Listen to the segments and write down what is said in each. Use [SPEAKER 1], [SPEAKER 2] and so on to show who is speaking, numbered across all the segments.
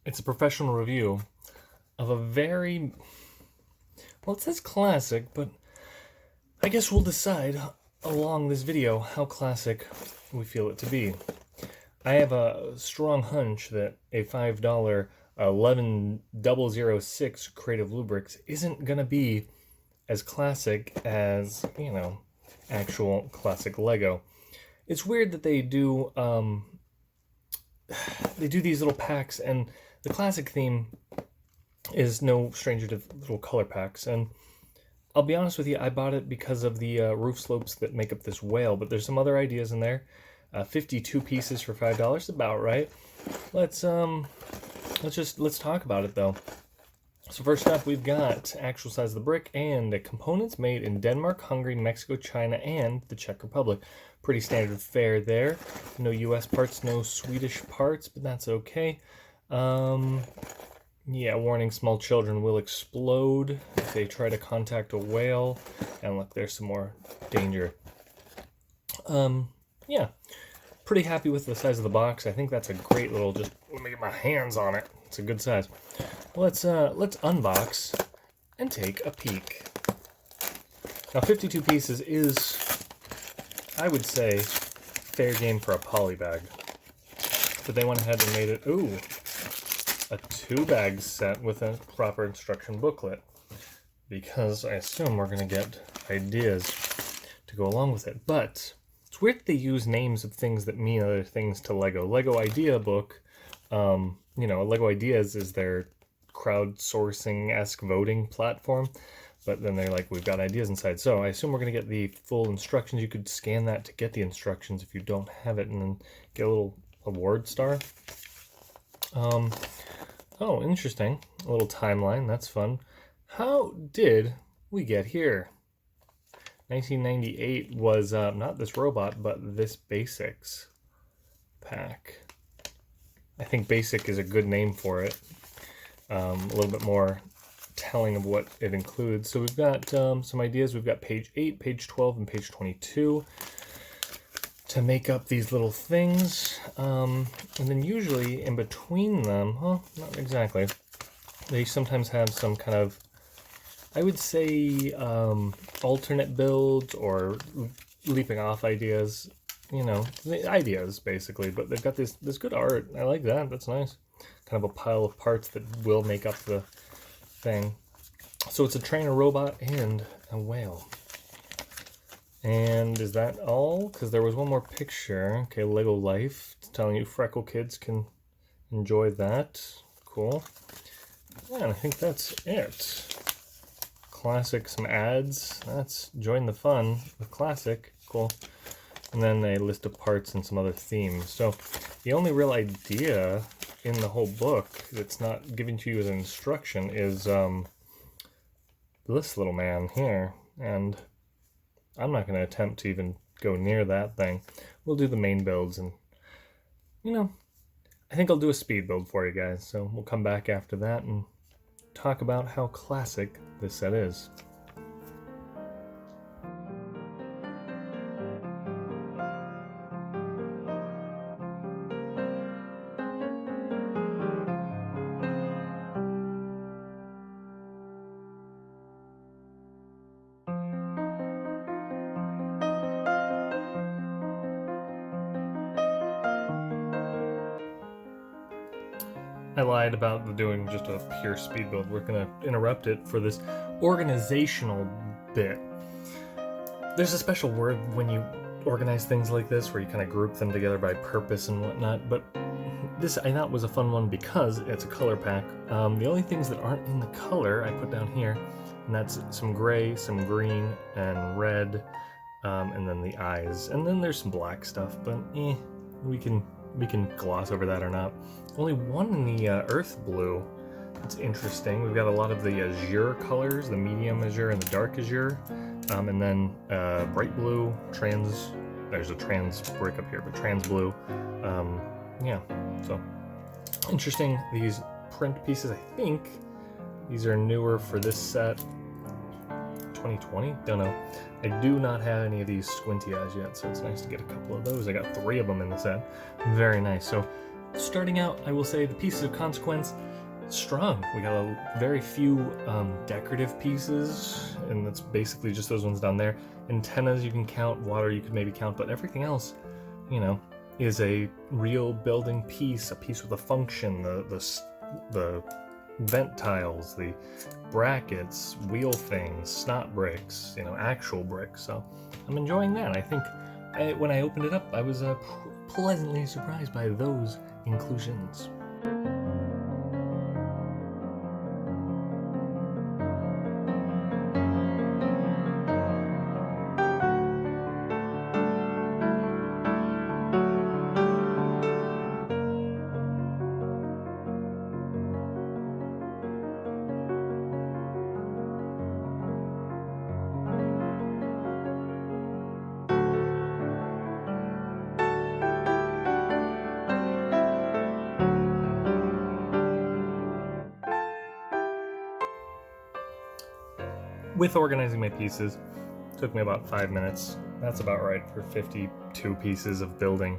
[SPEAKER 1] It's a professional review of a very, well, it says classic, but I guess we'll decide along this video how classic we feel it to be. I have a strong hunch that a $5 11006 Creative Lubrix isn't going to be as classic as, actual classic Lego. It's weird that they do these little packs, and the classic theme is no stranger to little color packs. And I'll be honest with you, I bought it because of the roof slopes that make up this whale, but there's some other ideas in there. 52 pieces for $5, about right. Let's talk about it though. So first up, we've got actual size of the brick and the components made in Denmark, Hungary, Mexico, China, and the Czech Republic. Pretty standard fare there. No US parts, no Swedish parts, but that's okay. Yeah, warning, small children will explode if they try to contact a whale. And look, there's some more danger. Yeah, pretty happy with the size of the box. I think that's a great little, just let me get my hands on it. It's a good size. Let's unbox and take a peek. Now 52 pieces is, I would say, fair game for a poly bag. But they went ahead and made it, a 2-bag set with a proper instruction booklet. Because I assume we're going to get ideas to go along with it. But it's weird that they use names of things that mean other things to Lego. Lego Idea Book, Lego Ideas is their crowdsourcing-esque voting platform. But then they're like, we've got ideas inside. So I assume we're going to get the full instructions. You could scan that to get the instructions if you don't have it, and then get a little award star. Oh, interesting. A little timeline. That's fun. How did we get here? 1998 was not this robot, but this Basics pack. I think Basic is a good name for it. A little bit more telling of what it includes. So we've got some ideas. We've got page 8, page 12, and page 22 to make up these little things. And then usually in between them, not exactly, they sometimes have some kind of, I would say, alternate builds or leaping off ideas, ideas basically. But they've got this good art. I like that. That's nice. Kind of a pile of parts that will make up the thing. So it's a train, a robot, and a whale. And is that all? Because there was one more picture. Okay, Lego Life. It's telling you freckle kids can enjoy that. Cool. Yeah, and I think that's it. Classic, some ads. That's join the fun with Classic. Cool. And then a list of parts and some other themes. So the only real idea in the whole book that's not given to you as an instruction is this little man here. And I'm not going to attempt to even go near that thing. We'll do the main builds, and I think I'll do a speed build for you guys. So we'll come back after that and talk about how classic this set is. I lied about doing just a pure speed build. We're going to interrupt it for this organizational bit. There's a special word when you organize things like this where you kind of group them together by purpose and whatnot, but this I thought was a fun one because it's a color pack. The only things that aren't in the color I put down here, and that's some gray, some green, and red, and then the eyes. And then there's some black stuff, but we can gloss over that or not. Only one in the earth blue. It's interesting. We've got a lot of the azure colors, the medium azure and the dark azure, and then bright blue, there's a trans brick up here, but trans blue. Yeah, so interesting. These print pieces, I think these are newer for this set. 2020? Don't know. I do not have any of these squinty eyes yet, so it's nice to get a couple of those. I got 3 of them in the set. Very nice. So starting out, I will say the pieces of consequence, strong. We got a very few decorative pieces, and that's basically just those ones down there. Antennas you can count, water you could maybe count, but everything else, you know, is a real building piece, a piece with a function, the vent tiles, the brackets, wheel things, snot bricks, you know, actual bricks. So I'm enjoying that. I think when I opened it up, I was pleasantly surprised by those inclusions. With organizing my pieces, it took me about 5 minutes. That's about right for 52 pieces of building.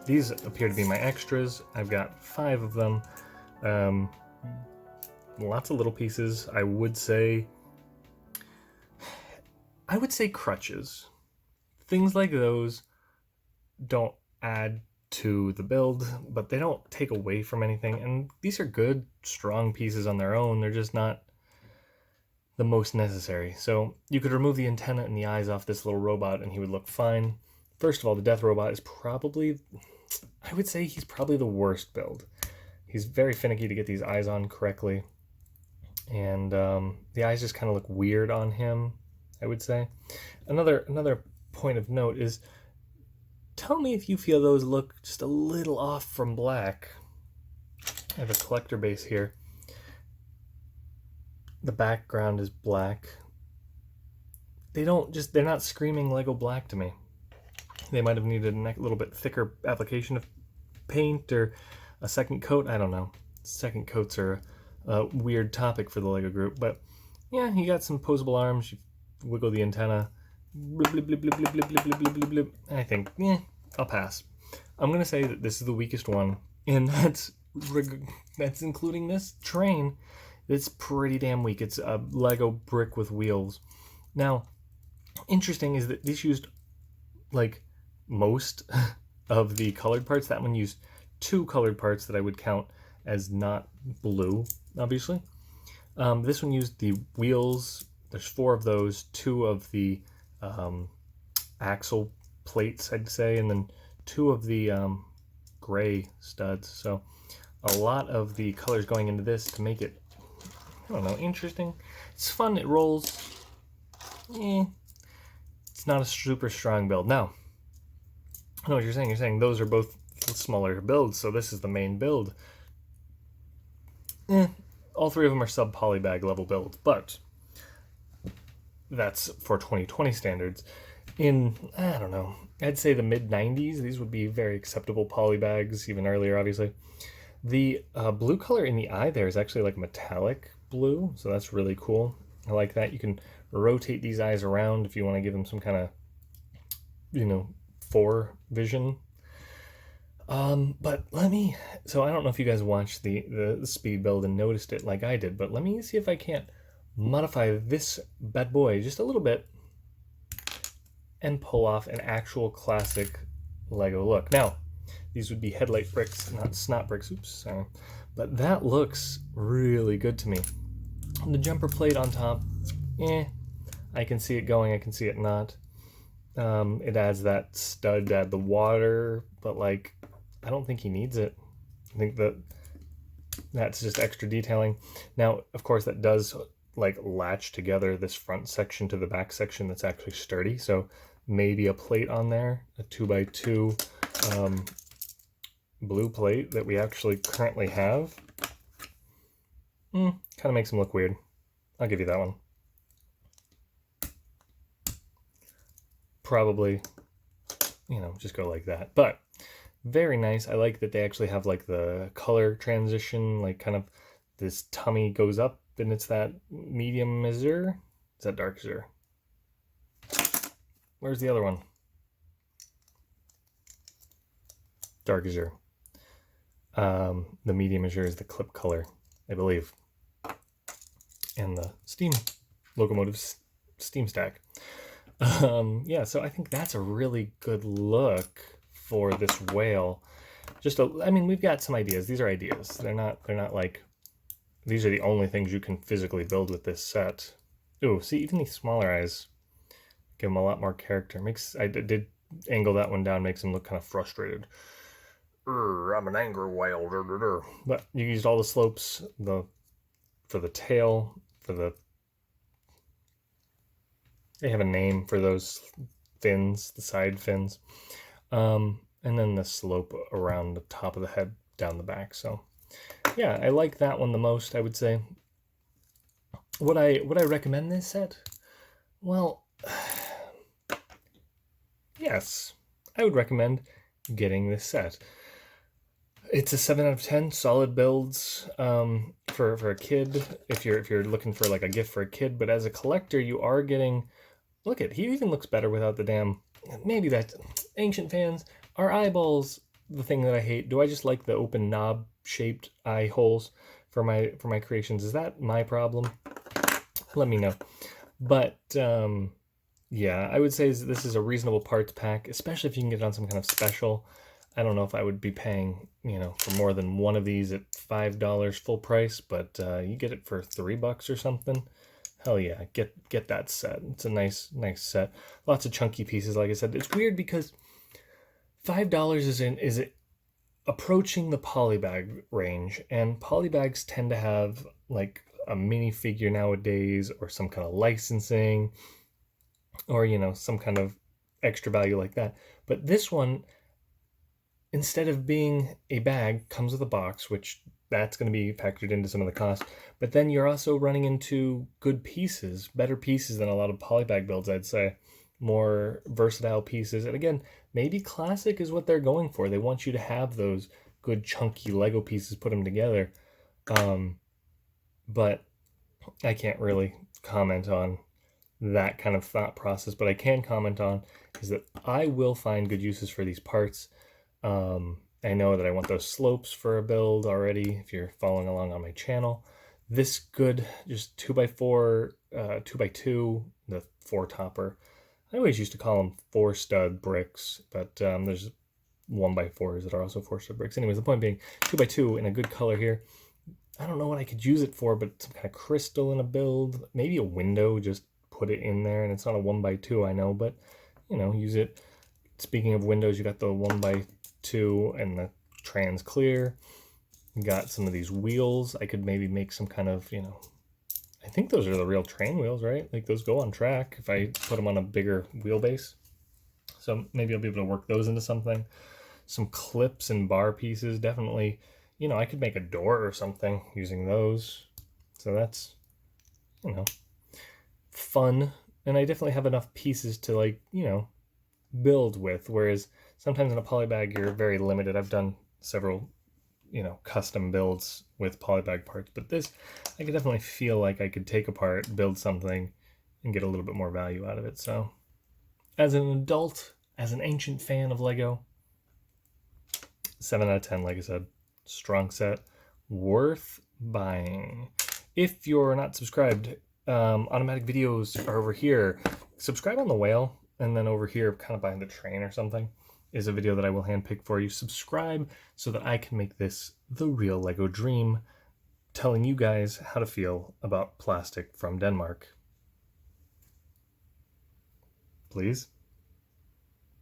[SPEAKER 1] These appear to be my extras. I've got 5 of them. Lots of little pieces. I would say crutches. Things like those don't add to the build, but they don't take away from anything. And these are good, strong pieces on their own. They're just not the most necessary. So you could remove the antenna and the eyes off this little robot and he would look fine. First of all, the death robot is probably, I would say he's probably the worst build. He's very finicky to get these eyes on correctly. And the eyes just kind of look weird on him, I would say. Another point of note is, tell me if you feel those look just a little off from black. I have a collector base here. The background is black. They're not screaming Lego black to me. They might have needed a little bit thicker application of paint or a second coat. I don't know. Second coats are a weird topic for the Lego group, but yeah, you got some posable arms. You wiggle the antenna. Blip, blip, blip, blip, blip, blip, blip, blip, blip, blip. I think, I'll pass. I'm gonna say that this is the weakest one, and that's including this train. It's pretty damn weak. It's a Lego brick with wheels. Now, interesting is that this used, like, most of the colored parts. That one used 2 colored parts that I would count as not blue, obviously. This one used the wheels. There's 4 of those, 2 of the axle plates, I'd say, and then 2 of the gray studs. So a lot of the colors going into this to make it, I don't know, interesting. It's fun, it rolls. It's not a super strong build. Now, I know what you're saying. You're saying those are both smaller builds, so this is the main build. All 3 of them are sub-polybag level builds, but that's for 2020 standards. In, I don't know, I'd say the mid-90s, these would be very acceptable polybags, even earlier, obviously. The blue color in the eye there is actually like metallic blue, so that's really cool. I like that. You can rotate these eyes around if you want to give them some kind of, 4 vision. But so I don't know if you guys watched the speed build and noticed it like I did, but let me see if I can't modify this bad boy just a little bit and pull off an actual classic Lego look. Now, these would be headlight bricks, not snot bricks. Oops, sorry. But that looks really good to me. The jumper plate on top, I can see it going, I can see it not. It adds that stud to add the water, but like, I don't think he needs it. I think that's just extra detailing. Now, of course, that does like latch together this front section to the back section that's actually sturdy. So maybe a plate on there, a 2x2 blue plate that we actually currently have. Kind of makes him look weird. I'll give you that one. Probably, just go like that. But very nice. I like that they actually have like the color transition, like kind of this tummy goes up and it's that medium azure. Is that dark azure? Where's the other one? Dark azure. The medium azure is the clip color, I believe. And the steam locomotive steam stack. Yeah, so I think that's a really good look for this whale. I mean, we've got some ideas. These are ideas. They're not like, these are the only things you can physically build with this set. Ooh, see, even these smaller eyes give them a lot more character. I did angle that one down, makes him look kind of frustrated. I'm an angry whale. But you used all the slopes, for the tail, they have a name for those fins, the side fins, and then the slope around the top of the head down the back. So yeah, I like that one the most, I would say. Would I recommend this set? Well, yes, I would recommend getting this set. It's a 7 out of 10, solid builds for a kid, if you're looking for like a gift for a kid. But as a collector, you are getting, look at, he even looks better without the damn, maybe that's Ancient fans. Are eyeballs the thing that I hate? Do I just like the open knob shaped eye holes for my creations? Is that my problem? Let me know. But yeah, I would say this is a reasonable parts pack, especially if you can get it on some kind of special. I don't know if I would be paying, for more than one of these at $5 full price, but you get it for $3 or something. Hell yeah, get that set. It's a nice set. Lots of chunky pieces, like I said. It's weird because $5 is approaching the polybag range, and polybags tend to have like a minifigure nowadays, or some kind of licensing, or some kind of extra value like that. But this one, instead of being a bag, comes with a box, which that's going to be factored into some of the cost. But then you're also running into good pieces, better pieces than a lot of polybag builds, I'd say. More versatile pieces. And again, maybe classic is what they're going for. They want you to have those good chunky Lego pieces, put them together. But I can't really comment on that kind of thought process. But I can comment on is that I will find good uses for these parts. I know that I want those slopes for a build already, if you're following along on my channel. This good, just 2x4, 2x2, the 4-topper. I always used to call them 4-stud bricks, but there's 1x4s that are also 4-stud bricks. Anyways, the point being, 2x2 in a good color here. I don't know what I could use it for, but some kind of crystal in a build, maybe a window, just put it in there. And it's not a 1x2, I know, but use it. Speaking of windows, you got the 1x2 and the trans clear. You got some of these wheels. I could maybe make some kind of, I think those are the real train wheels, right? Like those go on track if I put them on a bigger wheelbase. So maybe I'll be able to work those into something. Some clips and bar pieces, definitely. I could make a door or something using those. So that's, fun. And I definitely have enough pieces to build with. Whereas sometimes in a polybag, you're very limited. I've done several, custom builds with polybag parts. But this, I could definitely feel like I could take apart, build something, and get a little bit more value out of it. So as an adult, as an ancient fan of Lego, 7 out of 10, like I said. Strong set, worth buying. If you're not subscribed, automatic videos are over here. Subscribe on the whale, and then over here, kind of behind the train or something, is a video that I will handpick for you. Subscribe so that I can make this the real Lego dream, telling you guys how to feel about plastic from Denmark. Please.